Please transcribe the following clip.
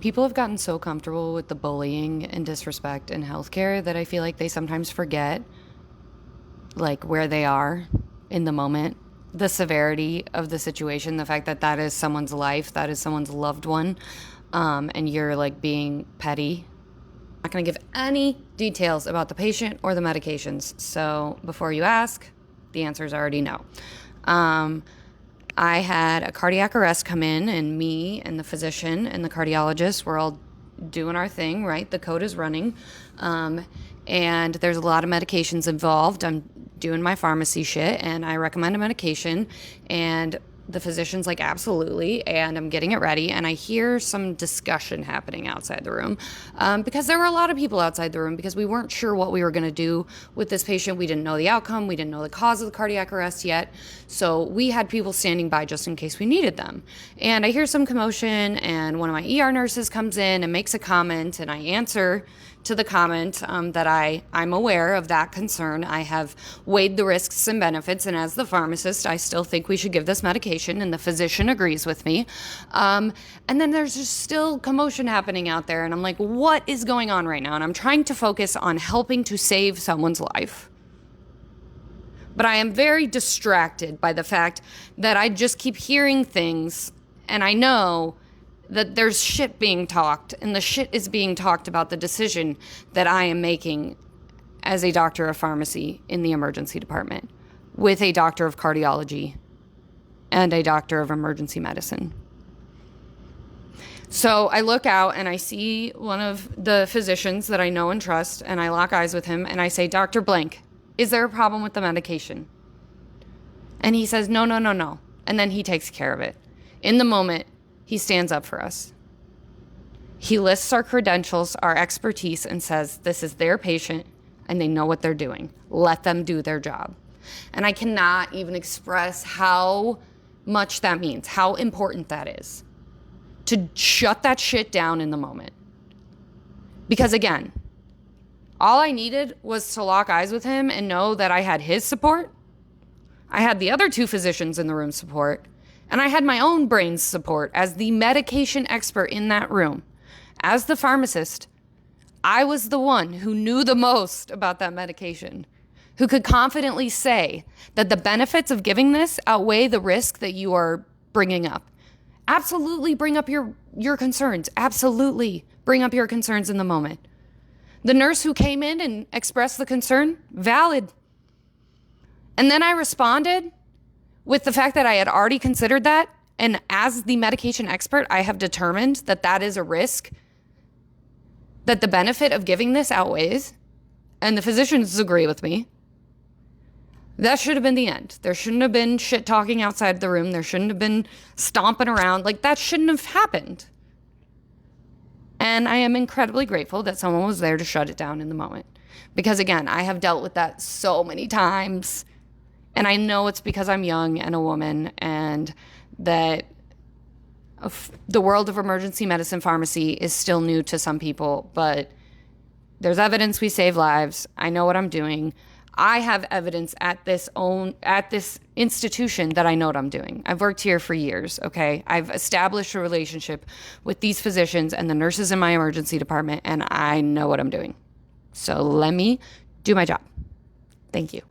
People have gotten so comfortable with the bullying and disrespect in healthcare that I feel like they sometimes forget like where they are in the moment, the severity of the situation, the fact that that is someone's life, that is someone's loved one, and you're like being petty. I'm not going to give any details about the patient or the medications. So before you ask, the answer is already no. I had a cardiac arrest come in, and me and the physician and the cardiologist were all doing our thing, right? The code is running. And there's a lot of medications involved. I'm doing my pharmacy shit, and I recommend a medication, and the physician's like, absolutely, and I'm getting it ready, and I hear some discussion happening outside the room, because there were a lot of people outside the room because we weren't sure what we were going to do with this patient. We didn't know the outcome. We didn't know the cause of the cardiac arrest yet, so we had people standing by just in case we needed them. And I hear some commotion, and one of my ER nurses comes in and makes a comment, and I answer to the comment that I'm aware of that concern. I have weighed the risks and benefits, and as the pharmacist, I still think we should give this medication, and the physician agrees with me. And then there's just still commotion happening out there, and I'm like, what is going on right now? And I'm trying to focus on helping to save someone's life. But I am very distracted by the fact that I just keep hearing things, and I know that there's shit being talked, and the shit is being talked about the decision that I am making as a doctor of pharmacy in the emergency department with a doctor of cardiology and a doctor of emergency medicine. So I look out and I see one of the physicians that I know and trust, and I lock eyes with him and I say, Dr. Blank, is there a problem with the medication? And he says, no. And then he takes care of it. In the moment, he stands up for us. He lists our credentials, our expertise, and says, this is their patient and they know what they're doing. Let them do their job. And I cannot even express how much that means, how important that is to shut that shit down in the moment. Because again, all I needed was to lock eyes with him and know that I had his support. I had the other two physicians in the room support. And I had my own brain's support as the medication expert in that room. As the pharmacist, I was the one who knew the most about that medication, who could confidently say that the benefits of giving this outweigh the risk that you are bringing up. Absolutely bring up your concerns. Absolutely bring up your concerns in the moment. The nurse who came in and expressed the concern, valid. And then I responded with the fact that I had already considered that, and as the medication expert, I have determined that that is a risk that the benefit of giving this outweighs, and the physicians agree with me. That should have been the end. There shouldn't have been shit talking outside the room. There shouldn't have been stomping around. Like, that shouldn't have happened. And I am incredibly grateful that someone was there to shut it down in the moment. Because again, I have dealt with that so many times. And I know it's because I'm young and a woman, and that the world of emergency medicine pharmacy is still new to some people, but there's evidence we save lives. I know what I'm doing. I have evidence at this institution that I know what I'm doing. I've worked here for years, okay? I've established a relationship with these physicians and the nurses in my emergency department, and I know what I'm doing. So let me do my job. Thank you.